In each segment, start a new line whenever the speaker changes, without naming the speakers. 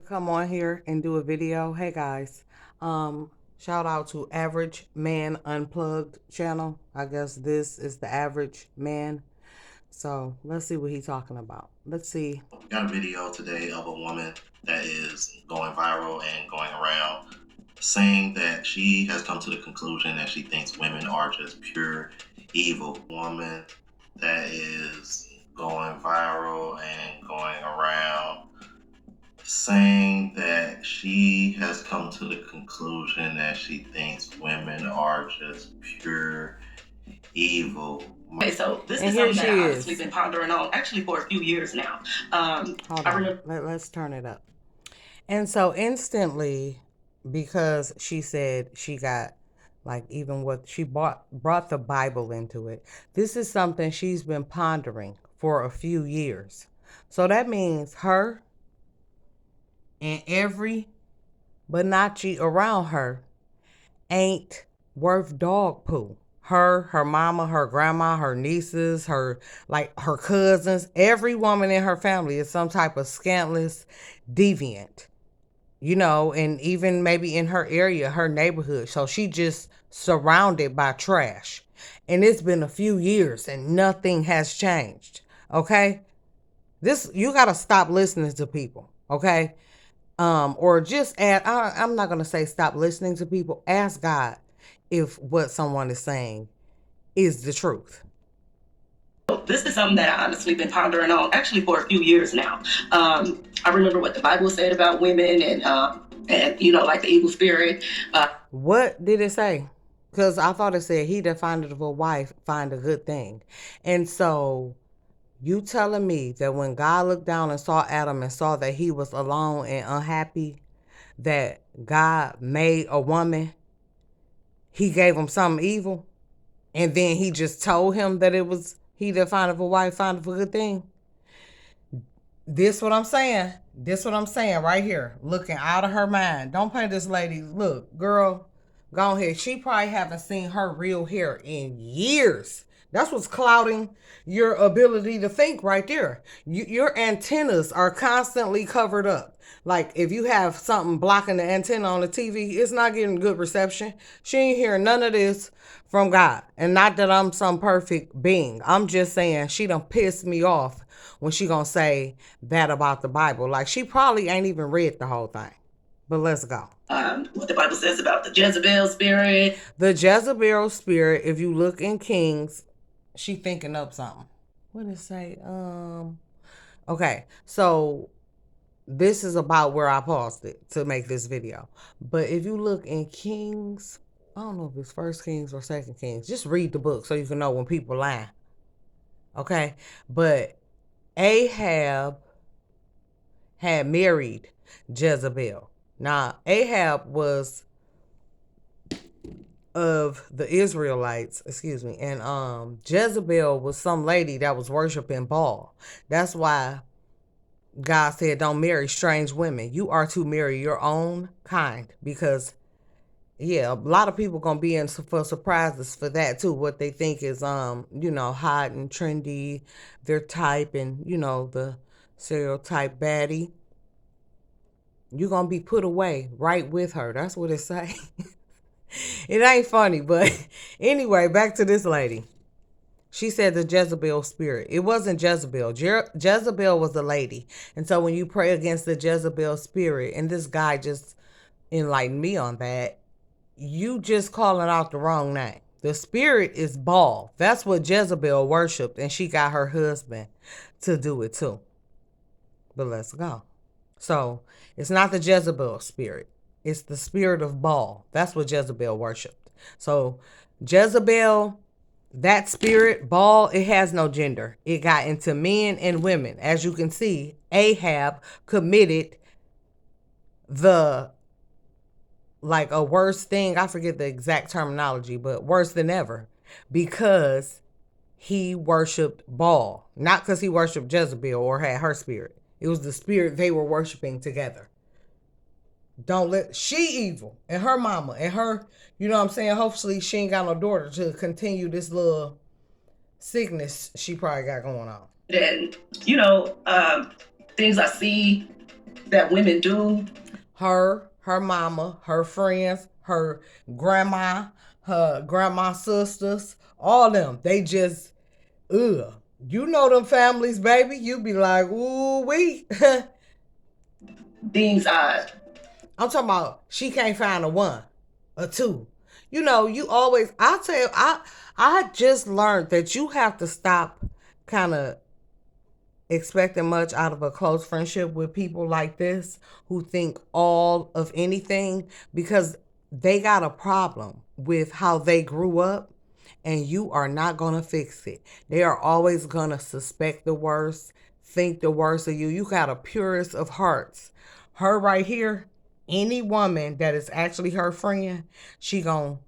Come on here and do a video. Hey guys, shout out to Average Man Unplugged channel. I guess this is the average man. So let's see what he's talking about. Let's see.
We got a video today of a woman that is going viral and going around saying that she has come to the conclusion that she thinks women are just pure evil. Woman that is going viral and going around saying that she has come to the conclusion that she thinks women are just pure evil.
Okay, so this
And
is
here
something that
she
I've honestly
is.
been pondering on actually for a few years now.
Hold
I
on.
remember
Let's turn it up. And so instantly, because she said she got like even what she brought the Bible into it. This is something she's been pondering for a few years. So that means her and every Banachi around her ain't worth dog poo. Her mama, her grandma, her nieces, her cousins, every woman in her family is some type of scantless deviant, and even maybe in her area, her neighborhood. So she just surrounded by trash. And it's been a few years and nothing has changed. Okay? You gotta stop listening to people, okay? Or just I'm not gonna say stop listening to people. Ask God if what someone is saying is the truth.
this is something that I honestly been pondering on actually for a few years now. I remember what the Bible said about women and like the evil spirit.
What did it say? Because I thought it said, "He that findeth a wife find a good thing," and so you telling me that when God looked down and saw Adam and saw that he was alone and unhappy, that God made a woman, he gave him something evil, and then he just told him that it was he that findeth a wife findeth a good thing? This what I'm saying. This what I'm saying right here. Looking out of her mind. Don't play this lady. Look, girl, go ahead. She probably haven't seen her real hair in years. That's what's clouding your ability to think right there. Your antennas are constantly covered up. Like if you have something blocking the antenna on the TV, it's not getting good reception. She ain't hearing none of this from God. And not that I'm some perfect being. I'm just saying she done pissed me off when she gonna say that about the Bible. Like she probably ain't even read the whole thing. But let's go.
What the Bible says about the Jezebel spirit.
The Jezebel spirit, if you look in Kings, she thinking up something. What did it say? Okay, so this is about where I paused it to make this video. But if you look in Kings, I don't know if it's First Kings or Second Kings. Just read the book so you can know when people lie. Okay, but Ahab had married Jezebel. Now, Ahab was of the Israelites, excuse me, and Jezebel was some lady that was worshiping Baal. That's why God said, "Don't marry strange women. You are to marry your own kind," because yeah, a lot of people gonna be in for surprises for that too. What they think is hot and trendy, their type, and the stereotype baddie. You gonna be put away right with her. That's what it say. It ain't funny, but anyway, back to this lady. She said the Jezebel spirit. It wasn't Jezebel. Jezebel was a lady. And so when you pray against the Jezebel spirit, and this guy just enlightened me on that, you just calling out the wrong name. The spirit is Baal. That's what Jezebel worshipped, and she got her husband to do it too. But let's go. So it's not the Jezebel spirit. It's the spirit of Baal. That's what Jezebel worshipped. So Jezebel, that spirit, Baal, it has no gender. It got into men and women. As you can see, Ahab committed the like a worse thing. I forget the exact terminology, but worse than ever because he worshiped Baal, not because he worshiped Jezebel or had her spirit. It was the spirit they were worshiping together. Don't let she evil and her mama and her, you know what I'm saying? Hopefully she ain't got no daughter to continue this little sickness she probably got going on.
And things I see that women do.
Her mama, her friends, her grandma, her grandma's sisters, all them. They just, ugh. You know them families, baby. You be like, ooh, wee.
Things odd.
I'm talking about she can't find a one, a two. You know, you always, I tell you, I just learned that you have to stop kind of expecting much out of a close friendship with people like this who think all of anything, because they got a problem with how they grew up and you are not going to fix it. They are always going to suspect the worst, think the worst of you. You got a purest of hearts. Her right here, any woman that is actually her friend, she going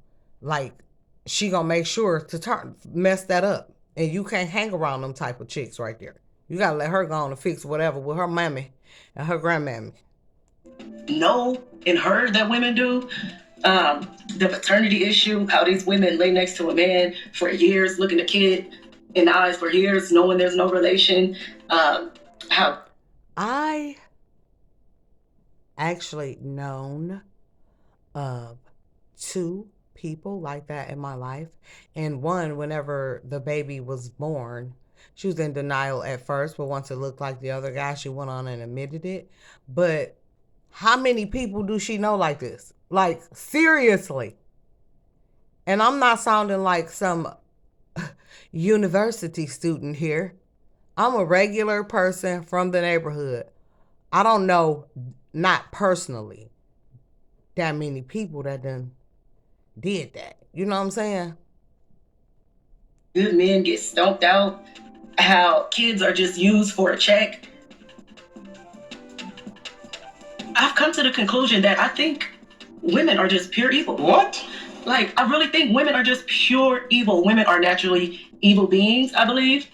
to make sure to mess that up. And you can't hang around them type of chicks right there. You got to let her go on and fix whatever with her mammy and her grandmammy.
Know and heard that women do. The paternity issue, how these women lay next to a man for years, looking a kid in the eyes for years, knowing there's no relation. How
I actually known of two people like that in my life. And one, whenever the baby was born, she was in denial at first, but once it looked like the other guy, she went on and admitted it. But how many people do she know like this? Like, seriously. And I'm not sounding like some university student here. I'm a regular person from the neighborhood. I don't know, not personally, that many people that done did that. You know what I'm saying?
good men get stomped out, how kids are just used for a check. I've come to the conclusion that I think women are just pure evil.
What?
Like, I really think women are just pure evil. Women are naturally evil beings, I believe.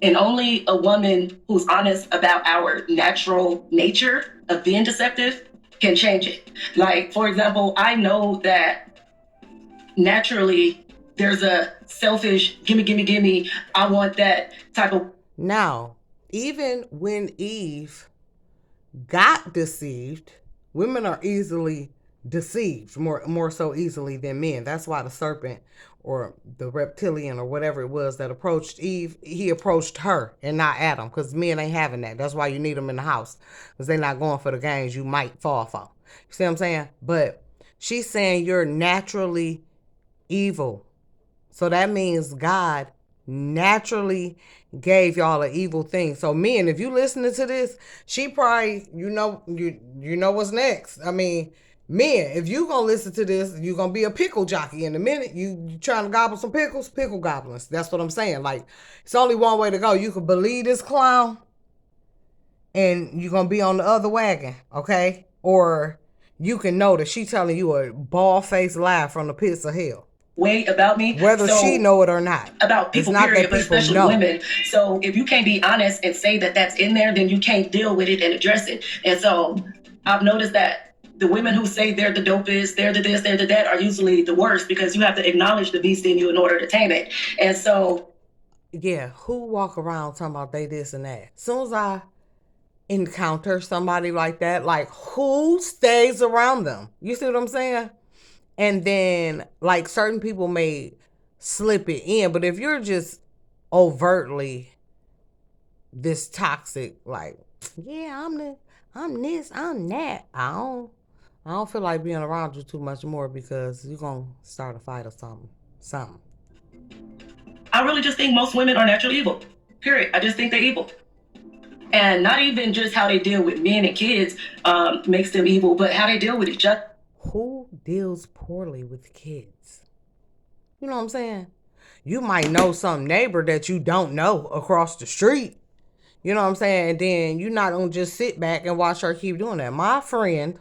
And only a woman who's honest about our natural nature of being deceptive can change it. Like, for example, I know that naturally there's a selfish, gimme, I want that type of.
Now, even when Eve got deceived, women are easily deceived, more so easily than men. That's why the serpent or the reptilian or whatever it was that approached Eve, he approached her and not Adam, because men ain't having that. That's why you need them in the house, because they're not going for the games you might fall for. You see what I'm saying? But she's saying you're naturally evil. So that means God naturally gave y'all an evil thing. So men, if you listening to this, she probably, you know what's next. I mean, men, if you gonna listen to this, you gonna be a pickle jockey in a minute. You trying to gobble some pickles, pickle goblins. That's what I'm saying. Like, it's only one way to go. You can believe this clown and you're gonna be on the other wagon, okay? Or you can know that she telling you a bald-faced lie from the pits of hell.
Way about me,
whether she know it or not.
About people, period, but especially women. So if you can't be honest and say that that's in there, then you can't deal with it and address it. And so I've noticed that the women who say they're the dopest, they're the this, they're the that, are usually the worst, because you have to acknowledge the beast in you in order to tame it. And so,
yeah, who walk around talking about they this and that? As soon as I encounter somebody like that, like, who stays around them? You see what I'm saying? And then, like, certain people may slip it in, but if you're just overtly this toxic, like, yeah, I'm this, I'm that, I don't feel like being around you too much more, because you're gonna start a fight or something.
I really just think most women are naturally evil. Period. I just think they're evil. And not even just how they deal with men and kids makes them evil, but how they deal with each other.
Who deals poorly with kids? You know what I'm saying? You might know some neighbor that you don't know across the street. You know what I'm saying? And then you're not going to just sit back and watch her keep doing that. My friend,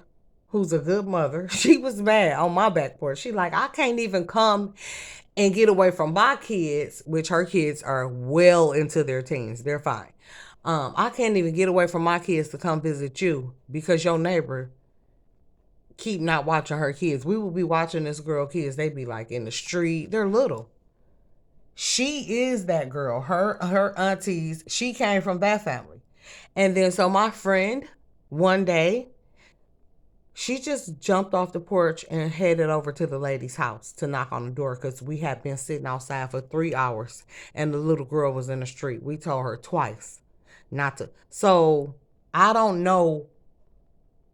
who's a good mother, she was mad on my back porch. She like, I can't even come and get away from my kids, which her kids are well into their teens. They're fine. I can't even get away from my kids to come visit you because your neighbor keep not watching her kids. We will be watching this girl kids. They be like in the street. They're little. She is that girl. Her aunties, she came from that family. And then so my friend one day, she just jumped off the porch and headed over to the lady's house to knock on the door because we had been sitting outside for 3 hours and the little girl was in the street. We told her twice not to. So I don't know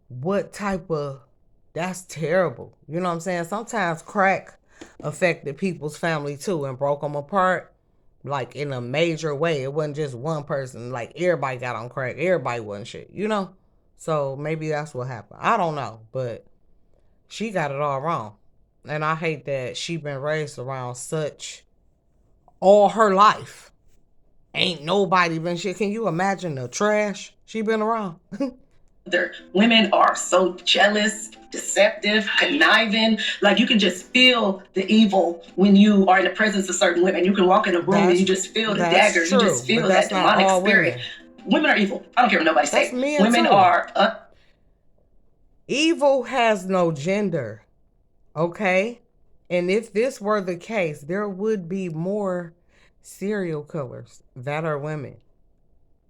what type of, that's terrible. You know what I'm saying? Sometimes crack affected people's family too and broke them apart like in a major way. It wasn't just one person. Like everybody got on crack. Everybody wasn't shit, you know? So maybe that's what happened. I don't know, but she got it all wrong. And I hate that she been raised around such all her life. Ain't nobody been shit. Can you imagine the trash she been around?
Women are so jealous, deceptive, conniving. Like you can just feel the evil when you are in the presence of certain women. You can walk in a room and you just feel the dagger.
True,
you just feel
but
that
that's not all
demonic spirit. Women are evil. I don't care what nobody
That's
says.
men
Women
too.
are
Evil has no gender. Okay? And if this were the case, there would be more serial killers that are women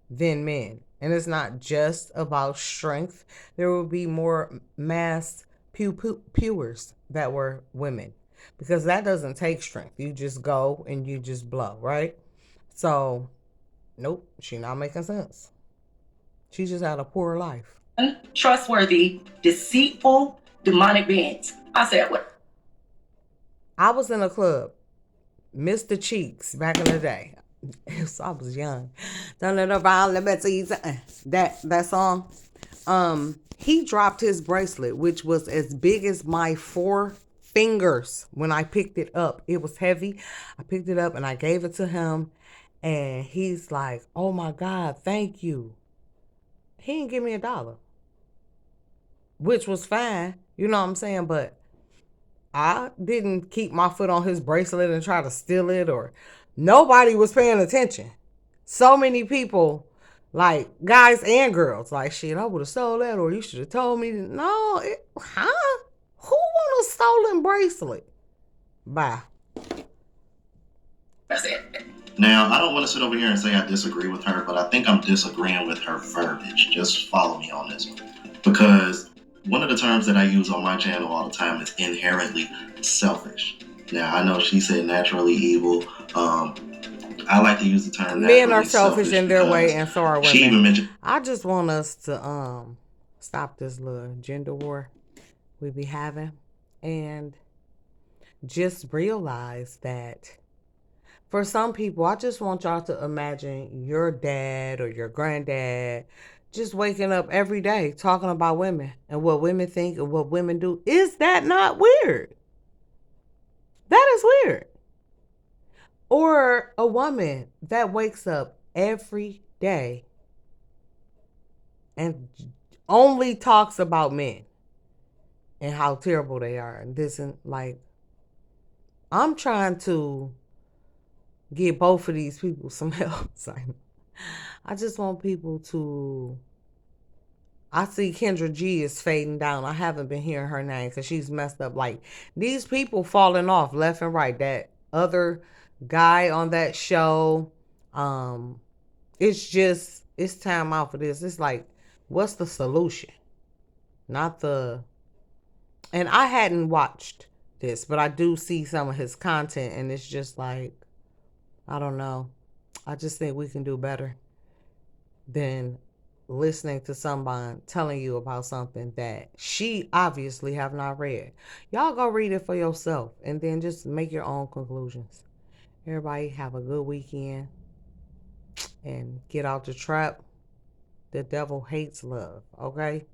than men. And it's not just about strength. There will be more mass pewers that were women. Because that doesn't take strength. You just go and you just blow, right? So, nope, she not making sense. She just had a poor life.
Untrustworthy, deceitful, demonic beings. I said what?
I was in a club, Mr. Cheeks, back in the day. So I was young. Turn it around, let me see that song. He dropped his bracelet, which was as big as my 4 fingers when I picked it up. It was heavy. I picked it up and I gave it to him. And he's like, oh my God, thank you. He didn't give me $1, which was fine. You know what I'm saying? But I didn't keep my foot on his bracelet and try to steal it, or nobody was paying attention. So many people, like guys and girls, like, shit, I would have stole that, or you should have told me. No, who want a stolen bracelet? Bye.
That's it.
Now, I don't want to sit over here and say I disagree with her, but I think I'm disagreeing with her verbiage. Just follow me on this one. Because one of the terms that I use on my channel all the time is inherently selfish. Now, I know she said naturally evil. I like to use the term
men are selfish in their way, and so are women.
She even mentioned,
I just want us to stop this little gender war we be having and just realize that for some people, I just want y'all to imagine your dad or your granddad just waking up every day talking about women and what women think and what women do. Is that not weird? That is weird. Or a woman that wakes up every day and only talks about men and how terrible they are. And this, and like, I'm trying to get both of these people some help. I just want people to, I see Kendra G is fading down. I haven't been hearing her name because she's messed up. Like, these people falling off left and right. That other guy on that show, it's time out for this. It's like, what's the solution? Not the, and I hadn't watched this, but I do see some of his content, and it's just like, I don't know. I just think we can do better than listening to someone telling you about something that she obviously have not read. Y'all go read it for yourself and then just make your own conclusions. Everybody have a good weekend and get out the trap. The devil hates love, okay?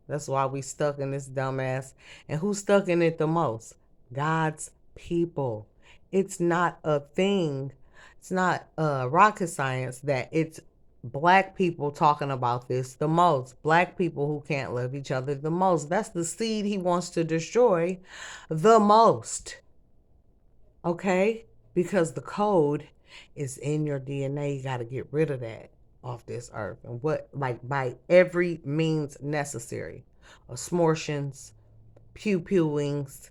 That's why we stuck in this dumbass. And who's stuck in it the most? God's people. It's not a thing. It's not rocket science that it's Black people talking about this the most. Black people who can't love each other the most. That's the seed he wants to destroy the most. Okay? Because the code is in your DNA. You got to get rid of that off this earth. And what, like, by every means necessary. Smortions, pew-pewings,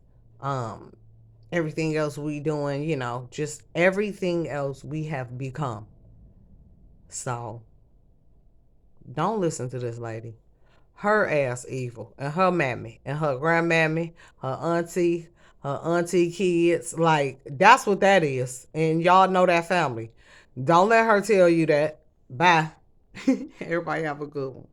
everything else we doing, you know, just everything else we have become. So, don't listen to this lady. her ass evil, and her mammy, and her grandmammy, her auntie kids. Like, that's what that is. And y'all know that family. Don't let her tell you that. Bye. Everybody have a good one.